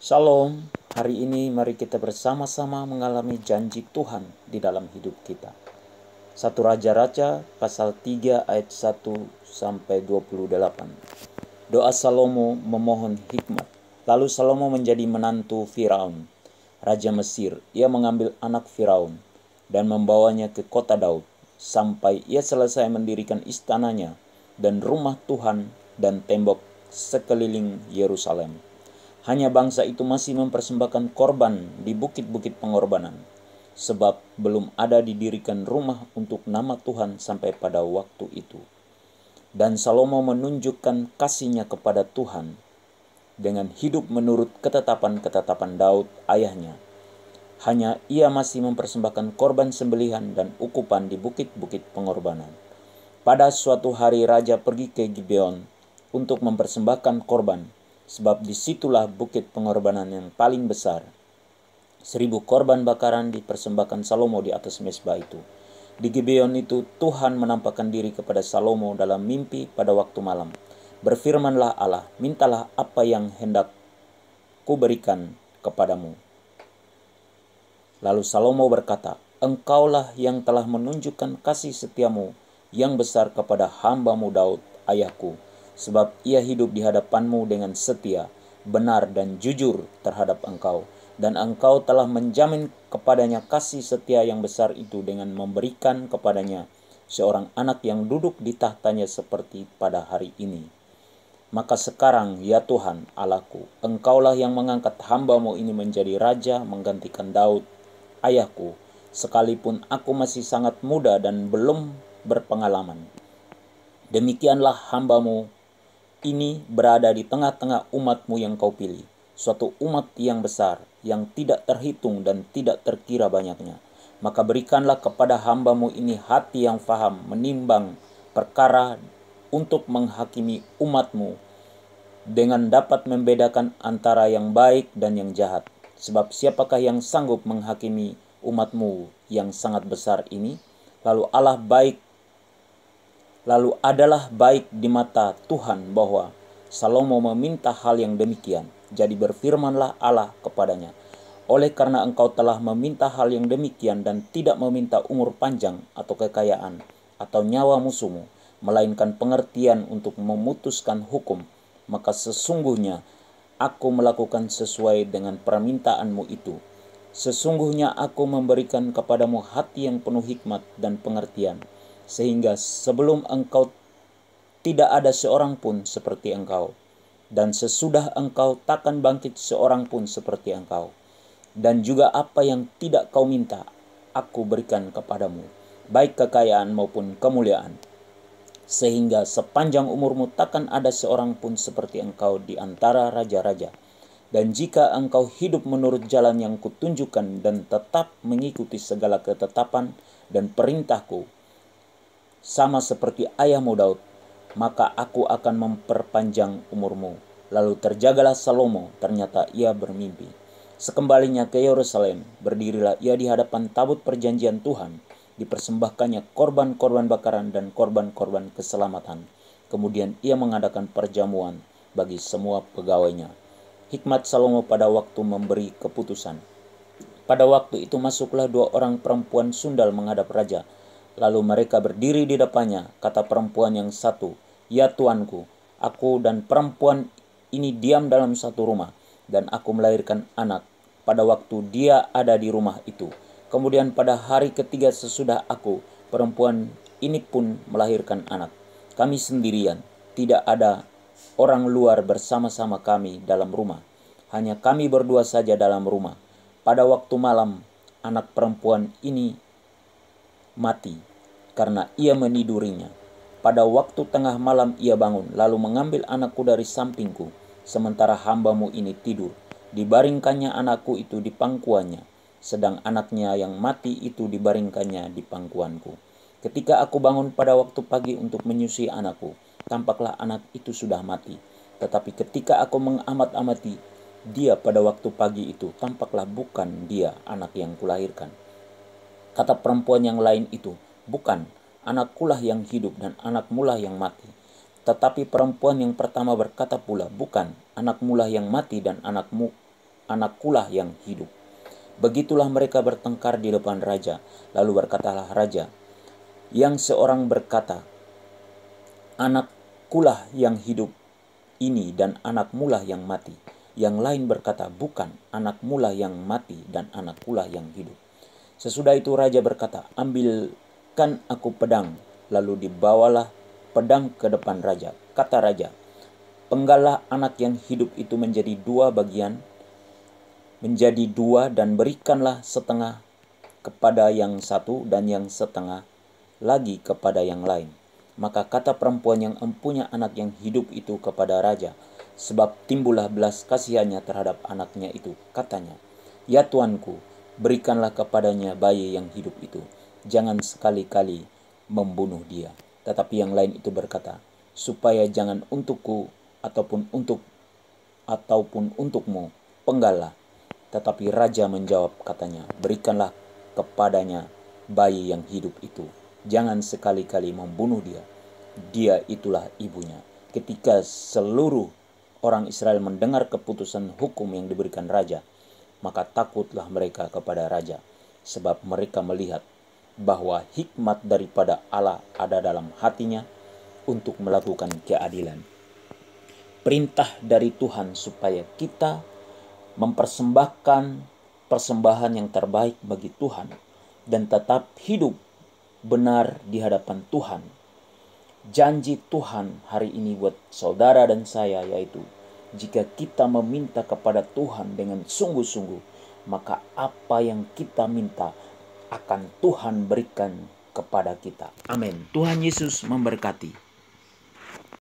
Shalom, hari ini mari kita bersama-sama mengalami janji Tuhan di dalam hidup kita. 1 Raja-Raja pasal 3 ayat 1 sampai 28. Doa Salomo memohon hikmat. Lalu Salomo menjadi menantu Firaun, Raja Mesir. Ia mengambil anak Firaun dan membawanya ke kota Daud, sampai ia selesai mendirikan istananya dan rumah Tuhan dan tembok sekeliling Yerusalem. Hanya bangsa itu masih mempersembahkan korban di bukit-bukit pengorbanan, sebab belum ada didirikan rumah untuk nama Tuhan sampai pada waktu itu. Dan Salomo menunjukkan kasihnya kepada Tuhan dengan hidup menurut ketetapan-ketetapan Daud ayahnya. Hanya ia masih mempersembahkan korban sembelihan dan ukupan di bukit-bukit pengorbanan. Pada suatu hari raja pergi ke Gibeon untuk mempersembahkan korban, sebab disitulah bukit pengorbanan yang paling besar. 1000 korban bakaran dipersembahkan Salomo di atas mezbah itu. Di Gibeon itu Tuhan menampakkan diri kepada Salomo dalam mimpi pada waktu malam. Berfirmanlah Allah, mintalah apa yang hendak kuberikan kepadamu. Lalu Salomo berkata, Engkaulah yang telah menunjukkan kasih setiamu yang besar kepada hambamu Daud, ayahku, sebab ia hidup di hadapanmu dengan setia, benar dan jujur terhadap engkau. Dan engkau telah menjamin kepadanya kasih setia yang besar itu dengan memberikan kepadanya seorang anak yang duduk di tahtanya seperti pada hari ini. Maka sekarang, ya Tuhan Allahku, engkaulah yang mengangkat hambamu ini menjadi raja menggantikan Daud, ayahku, sekalipun aku masih sangat muda dan belum berpengalaman. Demikianlah hambamu ini berada di tengah-tengah umatmu yang kau pilih, suatu umat yang besar, yang tidak terhitung dan tidak terkira banyaknya. Maka berikanlah kepada hambamu ini hati yang faham menimbang perkara untuk menghakimi umatmu, dengan dapat membedakan antara yang baik dan yang jahat. Sebab siapakah yang sanggup menghakimi umatmu yang sangat besar ini? Lalu adalah baik di mata Tuhan bahwa Salomo meminta hal yang demikian. Jadi berfirmanlah Allah kepadanya, oleh karena engkau telah meminta hal yang demikian dan tidak meminta umur panjang atau kekayaan atau nyawa musuhmu, melainkan pengertian untuk memutuskan hukum, maka sesungguhnya aku melakukan sesuai dengan permintaanmu itu. Sesungguhnya aku memberikan kepadamu hati yang penuh hikmat dan pengertian, sehingga sebelum engkau tidak ada seorang pun seperti engkau, dan sesudah engkau takkan bangkit seorang pun seperti engkau. Dan juga apa yang tidak kau minta, aku berikan kepadamu, baik kekayaan maupun kemuliaan, sehingga sepanjang umurmu takkan ada seorang pun seperti engkau di antara raja-raja. Dan jika engkau hidup menurut jalan yang kutunjukkan dan tetap mengikuti segala ketetapan dan perintahku, sama seperti ayahmu Daud, maka aku akan memperpanjang umurmu. Lalu terjagalah Salomo, ternyata ia bermimpi. Sekembalinya ke Yerusalem, berdirilah ia di hadapan tabut perjanjian Tuhan, dipersembahkannya korban-korban bakaran dan korban-korban keselamatan. Kemudian ia mengadakan perjamuan bagi semua pegawainya. Hikmat Salomo pada waktu memberi keputusan. Pada waktu itu masuklah 2 orang perempuan sundal menghadap raja. Lalu mereka berdiri di depannya. Kata perempuan yang satu, Ya tuanku, aku dan perempuan ini diam dalam satu rumah, dan aku melahirkan anak pada waktu dia ada di rumah itu. Kemudian pada hari ketiga sesudah aku, perempuan ini pun melahirkan anak. Kami sendirian, tidak ada orang luar bersama-sama kami dalam rumah. Hanya kami berdua saja dalam rumah. Pada waktu malam, anak perempuan ini mati karena ia menidurinya. Pada waktu tengah malam ia bangun, lalu mengambil anakku dari sampingku, sementara hambamu ini tidur. Dibaringkannya anakku itu di pangkuannya, sedang anaknya yang mati itu dibaringkannya di pangkuanku. Ketika aku bangun pada waktu pagi untuk menyusui anakku, tampaklah anak itu sudah mati. Tetapi ketika aku mengamat-amati dia pada waktu pagi itu, tampaklah bukan dia anak yang kulahirkan. Kata perempuan yang lain itu, bukan, anakkulah yang hidup dan anakmulah yang mati. Tetapi perempuan yang pertama berkata pula, bukan, anakmulah yang mati dan anakmu anakkulah yang hidup. Begitulah mereka bertengkar di depan raja. Lalu berkatalah raja, yang seorang berkata, anakkulah yang hidup ini dan anakmulah yang mati. Yang lain berkata, bukan, anakmulah yang mati dan anakkulah yang hidup. Sesudah itu raja berkata, ambilkan aku pedang. Lalu dibawalah pedang ke depan raja. Kata raja, penggallah anak yang hidup itu menjadi dua bagian, menjadi dua, dan berikanlah setengah kepada yang satu dan yang setengah lagi kepada yang lain. Maka kata perempuan yang empunya anak yang hidup itu kepada raja, sebab timbullah belas kasihannya terhadap anaknya itu. Katanya, ya tuanku, berikanlah kepadanya bayi yang hidup itu. Jangan sekali-kali membunuh dia. Tetapi yang lain itu berkata, supaya jangan untukku ataupun untukmu, penggallah. Tetapi raja menjawab katanya, berikanlah kepadanya bayi yang hidup itu. Jangan sekali-kali membunuh dia. Dia itulah ibunya. Ketika seluruh orang Israel mendengar keputusan hukum yang diberikan raja, maka takutlah mereka kepada raja, sebab mereka melihat bahwa hikmat daripada Allah ada dalam hatinya untuk melakukan keadilan. Perintah dari Tuhan supaya kita mempersembahkan persembahan yang terbaik bagi Tuhan dan tetap hidup benar di hadapan Tuhan. Janji Tuhan hari ini buat saudara dan saya yaitu, jika kita meminta kepada Tuhan dengan sungguh-sungguh, maka apa yang kita minta akan Tuhan berikan kepada kita. Amin. Tuhan Yesus memberkati.